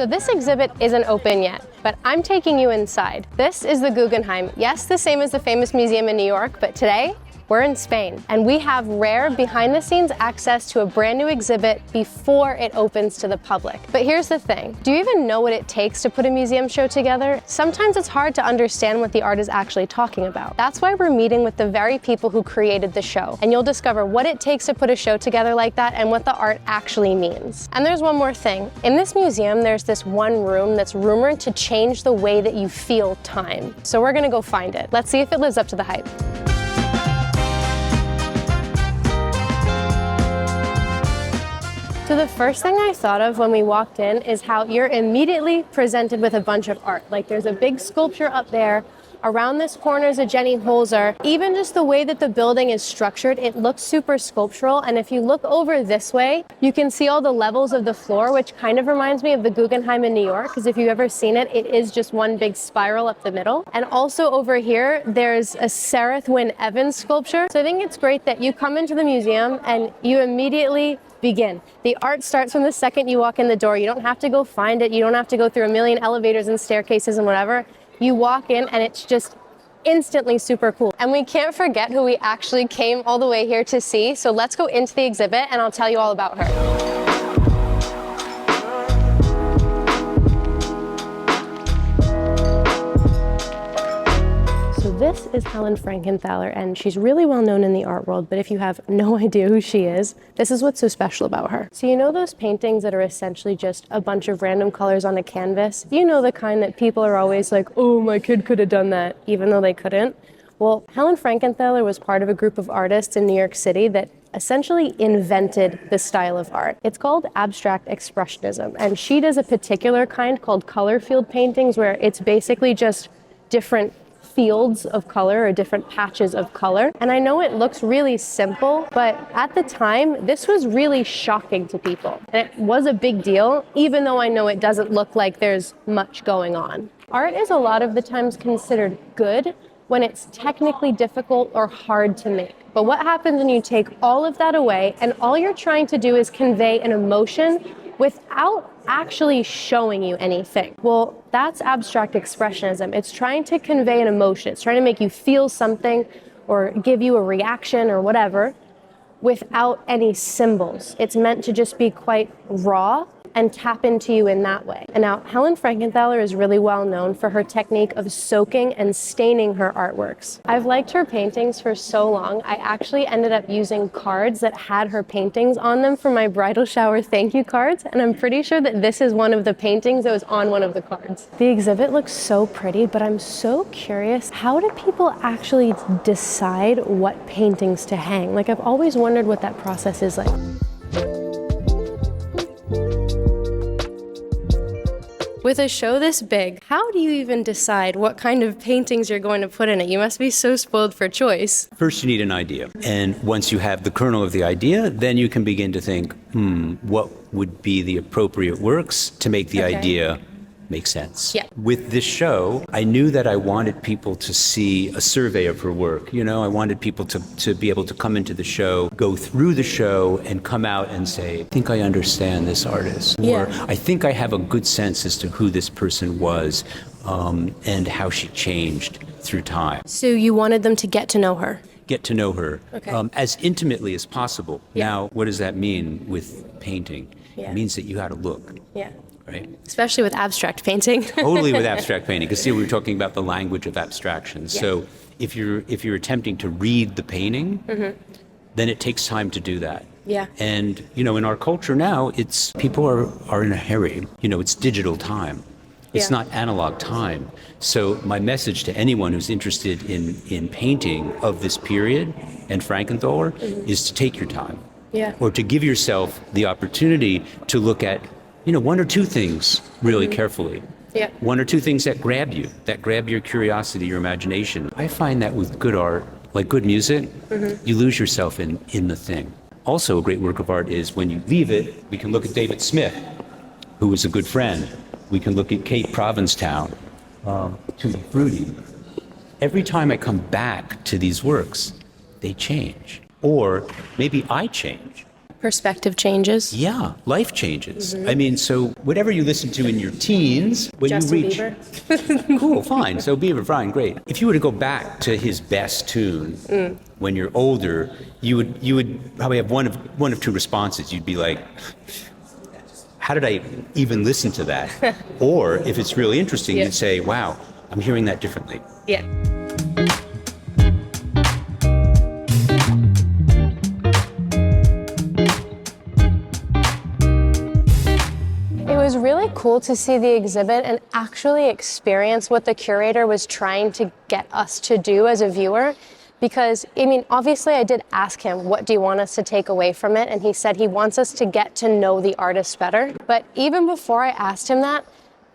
So this exhibit isn't open yet, but I'm taking you inside. This is the Guggenheim. Yes, the same as the famous museum in New York, but today, we're in Spain, and we have rare behind-the-scenes access to a brand new exhibit before it opens to the public. But here's the thing, do you even know what it takes to put a museum show together? Sometimes it's hard to understand what the art is actually talking about. That's why we're meeting with the very people who created the show, and you'll discover what it takes to put a show together like that and what the art actually means. And there's one more thing. In this museum, there's this one room that's rumored to change the way that you feel time. So we're gonna go find it. Let's see if it lives up to the hype. So the first thing I thought of when we walked in is how you're immediately presented with a bunch of art. Like there's a big sculpture up there. Around this corner is a Jenny Holzer. Even just the way that the building is structured, it looks super sculptural. And if you look over this way, you can see all the levels of the floor, which kind of reminds me of the Guggenheim in New York, because if you've ever seen it, it is just one big spiral up the middle. And also over here, there's a Serra Evans sculpture. So I think it's great that you come into the museum and you immediately begin. The art starts from the second you walk in the door. You don't have to go find it. You don't have to go through a million elevators and staircases and whatever. You walk in and it's just instantly super cool. And we can't forget who we actually came all the way here to see. So let's go into the exhibit and I'll tell you all about her. So this is Helen Frankenthaler, and she's really well known in the art world, but if you have no idea who she is, this is what's so special about her. So you know those paintings that are essentially just a bunch of random colors on a canvas? You know the kind that people are always like, oh, my kid could have done that, even though they couldn't? Well, Helen Frankenthaler was part of a group of artists in New York City that essentially invented this style of art. It's called abstract expressionism, and she does a particular kind called color field paintings, where it's basically just different fields of color or different patches of color. And I know it looks really simple, but at the time, this was really shocking to people. And it was a big deal, even though I know it doesn't look like there's much going on. Art is a lot of the times considered good when it's technically difficult or hard to make. But what happens when you take all of that away and all you're trying to do is convey an emotion without actually showing you anything? Well, that's abstract expressionism. It's trying to convey an emotion. It's trying to make you feel something or give you a reaction or whatever without any symbols. It's meant to just be quite raw and tap into you in that way. And now, Helen Frankenthaler is really well known for her technique of soaking and staining her artworks. I've liked her paintings for so long, I actually ended up using cards that had her paintings on them for my bridal shower thank you cards, and I'm pretty sure that this is one of the paintings that was on one of the cards. The exhibit looks so pretty, but I'm so curious, how do people actually decide what paintings to hang? Like, I've always wondered what that process is like. With a show this big, how do you even decide what kind of paintings you're going to put in it? You must be so spoiled for choice. First, you need an idea. And once you have the kernel of the idea, then you can begin to think, what would be the appropriate works to make the idea make sense? Yeah. With this show, I knew that I wanted people to see a survey of her work. You know, I wanted people to be able to come into the show, go through the show, and come out and say, I think I understand this artist. Yeah. Or I think I have a good sense as to who this person was and how she changed through time. So you wanted them to get to know her? Get to know her as intimately as possible. Yeah. Now, what does that mean with painting? Yeah. It means that you had to look. Yeah. Right? Especially with abstract painting. Totally with abstract painting, because see, we were talking about the language of abstraction. Yeah. So if you're attempting to read the painting, then it takes time to do that. Yeah. And you know, in our culture now, it's people are in a hurry. You know, it's digital time. It's not analog time. So my message to anyone who's interested in painting of this period and Frankenthaler is to take your time. Yeah. Or to give yourself the opportunity to look at, you know, one or two things really carefully. Yeah. One or two things that grab you, that grab your curiosity, your imagination. I find that with good art, like good music, you lose yourself in the thing. Also, a great work of art is when you leave it, we can look at David Smith, who was a good friend. We can look at Kate Provincetown, Tutti Frutti. Every time I come back to these works, they change. Or maybe I change. Perspective changes. Yeah, life changes. I mean, so whatever you listen to in your teens, when Justin you reach... Bieber. Cool, fine. So Bieber, fine, great. If you were to go back to his best tune when you're older, you would probably have one of two responses. You'd be like, how did I even listen to that? Or if it's really interesting, Yeah. you'd say, wow, I'm hearing that differently. Yeah. It was really cool to see the exhibit and actually experience what the curator was trying to get us to do as a viewer. Because, I mean, obviously I did ask him, what do you want us to take away from it? And he said he wants us to get to know the artist better. But even before I asked him that,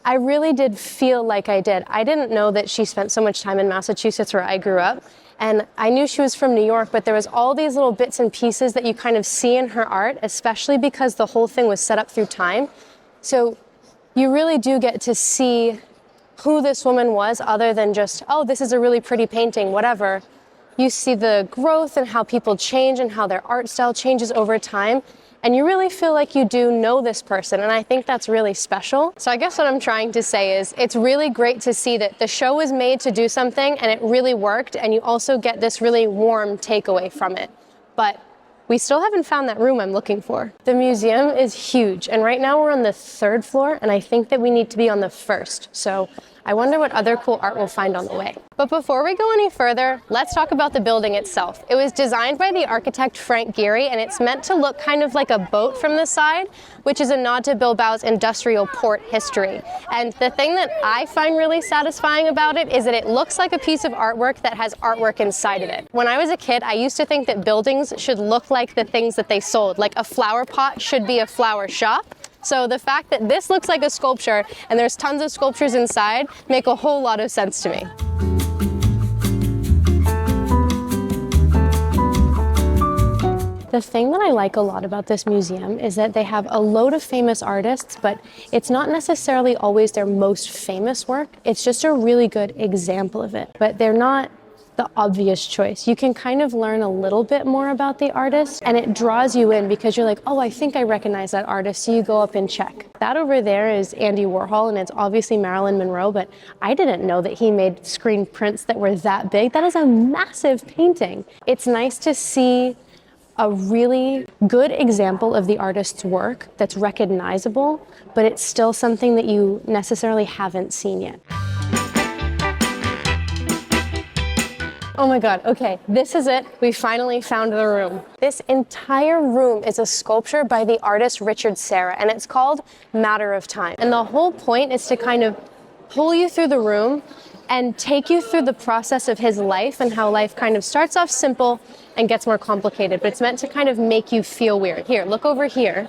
I really did feel like I did. I didn't know that she spent so much time in Massachusetts where I grew up. And I knew she was from New York, but there was all these little bits and pieces that you kind of see in her art, especially because the whole thing was set up through time. So you really do get to see who this woman was other than just, oh, this is a really pretty painting, whatever. You see the growth and how people change and how their art style changes over time. And you really feel like you do know this person. And I think that's really special. So I guess what I'm trying to say is it's really great to see that the show was made to do something and it really worked. And you also get this really warm takeaway from it. But we still haven't found that room I'm looking for. The museum is huge. And right now we're on the 3rd floor. And I think that we need to be on the 1st. So I wonder what other cool art we'll find on the way. But before we go any further, let's talk about the building itself. It was designed by the architect Frank Gehry, and it's meant to look kind of like a boat from the side, which is a nod to Bilbao's industrial port history. And the thing that I find really satisfying about it is that it looks like a piece of artwork that has artwork inside of it. When I was a kid, I used to think that buildings should look like the things that they sold, like a flower pot should be a flower shop. So the fact that this looks like a sculpture and there's tons of sculptures inside make a whole lot of sense to me. The thing that I like a lot about this museum is that they have a load of famous artists, but it's not necessarily always their most famous work. It's just a really good example of it. But they're not the obvious choice. You can kind of learn a little bit more about the artist and it draws you in because you're like, oh, I think I recognize that artist, so you go up and check. That over there is Andy Warhol and it's obviously Marilyn Monroe, but I didn't know that he made screen prints that were that big. That is a massive painting. It's nice to see a really good example of the artist's work that's recognizable, but it's still something that you necessarily haven't seen yet. Oh my God, okay, this is it. We finally found the room. This entire room is a sculpture by the artist Richard Serra, and it's called Matter of Time. And the whole point is to kind of pull you through the room and take you through the process of his life and how life kind of starts off simple and gets more complicated, but it's meant to kind of make you feel weird. Here, look over here.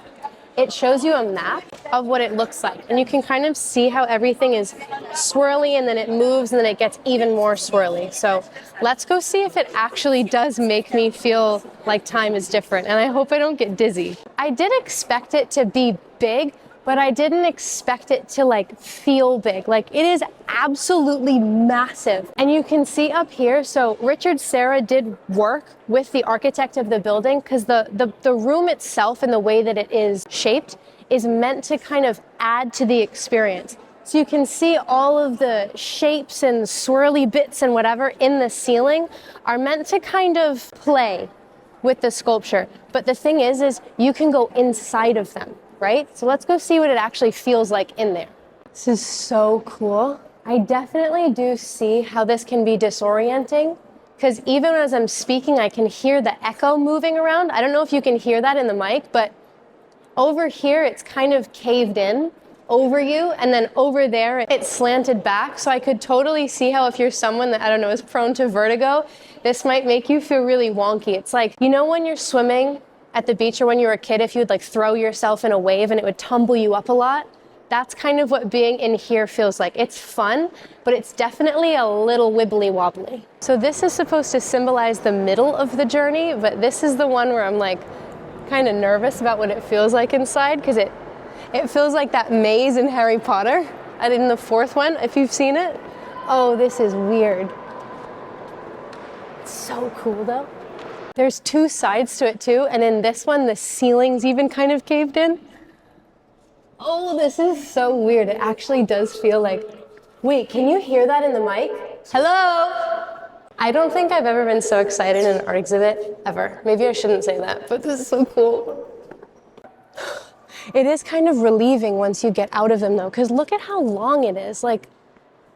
It shows you a map of what it looks like, and you can kind of see how everything is swirly and then it moves and then it gets even more swirly. So let's go see if it actually does make me feel like time is different, and I hope I don't get dizzy. I did expect it to be big, but I didn't expect it to like feel big. Like it is absolutely massive. And you can see up here, so Richard Serra did work with the architect of the building because the room itself and the way that it is shaped is meant to kind of add to the experience. So you can see all of the shapes and swirly bits and whatever in the ceiling are meant to kind of play with the sculpture. But the thing is you can go inside of them. Right? So let's go see what it actually feels like in there. This is so cool. I definitely do see how this can be disorienting because even as I'm speaking, I can hear the echo moving around. I don't know if you can hear that in the mic, but over here, it's kind of caved in over you, and then over there, it's slanted back. So I could totally see how if you're someone that, I don't know, is prone to vertigo, this might make you feel really wonky. It's like, you know when you're swimming at the beach or when you were a kid, if you would like throw yourself in a wave and it would tumble you up a lot, that's kind of what being in here feels like. It's fun, but it's definitely a little wibbly wobbly. So this is supposed to symbolize the middle of the journey, but this is the one where I'm like kind of nervous about what it feels like inside because it feels like that maze in Harry Potter. And in the 4th one, if you've seen it. Oh, this is weird. It's so cool though. There's two sides to it too, and in this one, the ceiling's even kind of caved in. Oh, this is so weird. It actually does feel like, wait, can you hear that in the mic? Hello? I don't think I've ever been so excited in an art exhibit, ever. Maybe I shouldn't say that, but this is so cool. It is kind of relieving once you get out of them though, because look at how long it is. Like,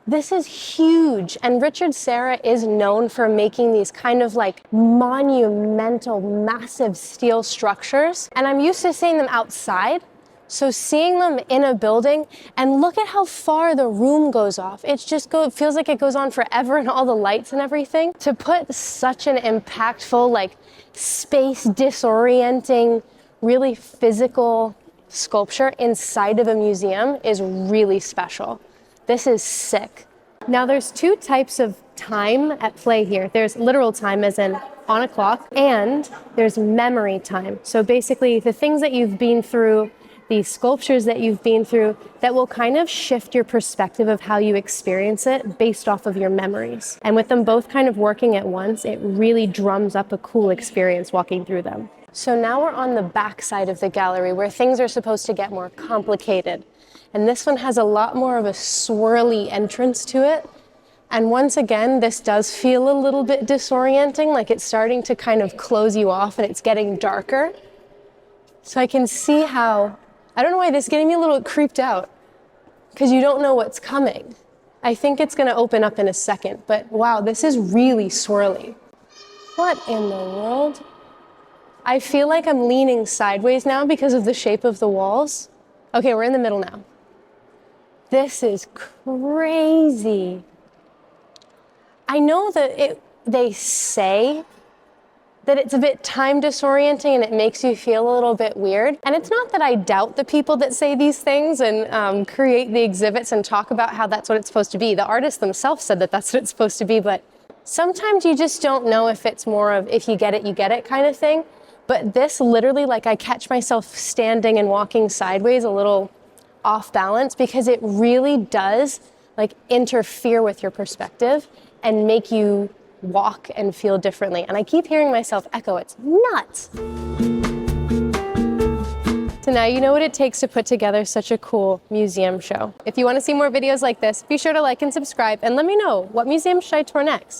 this is huge. And Richard Serra is known for making these kind of like monumental, massive steel structures. And I'm used to seeing them outside. So seeing them in a building, and look at how far the room goes off. It feels like it goes on forever, and all the lights and everything. To put such an impactful, like space disorienting, really physical sculpture inside of a museum is really special. This is sick. Now there's two types of time at play here. There's literal time as in on a clock, and there's memory time. So basically the things that you've been through, these sculptures that you've been through, that will kind of shift your perspective of how you experience it based off of your memories. And with them both kind of working at once, it really drums up a cool experience walking through them. So now we're on the back side of the gallery where things are supposed to get more complicated. And this one has a lot more of a swirly entrance to it. And once again, this does feel a little bit disorienting, like it's starting to kind of close you off and it's getting darker. So I can see how, I don't know why this is getting me a little creeped out, because you don't know what's coming. I think it's going to open up in a second, but wow, this is really swirly. What in the world? I feel like I'm leaning sideways now because of the shape of the walls. Okay, we're in the middle now. This is crazy. I know that they say that it's a bit time disorienting and it makes you feel a little bit weird. And it's not that I doubt the people that say these things and create the exhibits and talk about how that's what it's supposed to be. The artists themselves said that that's what it's supposed to be, but sometimes you just don't know if it's more of if you get it kind of thing. But this literally, like, I catch myself standing and walking sideways a little off balance because it really does like interfere with your perspective and make you walk and feel differently. And I keep hearing myself echo, it's nuts. So now you know what it takes to put together such a cool museum show. If you want to see more videos like this, be sure to like and subscribe and let me know, what museum should I tour next?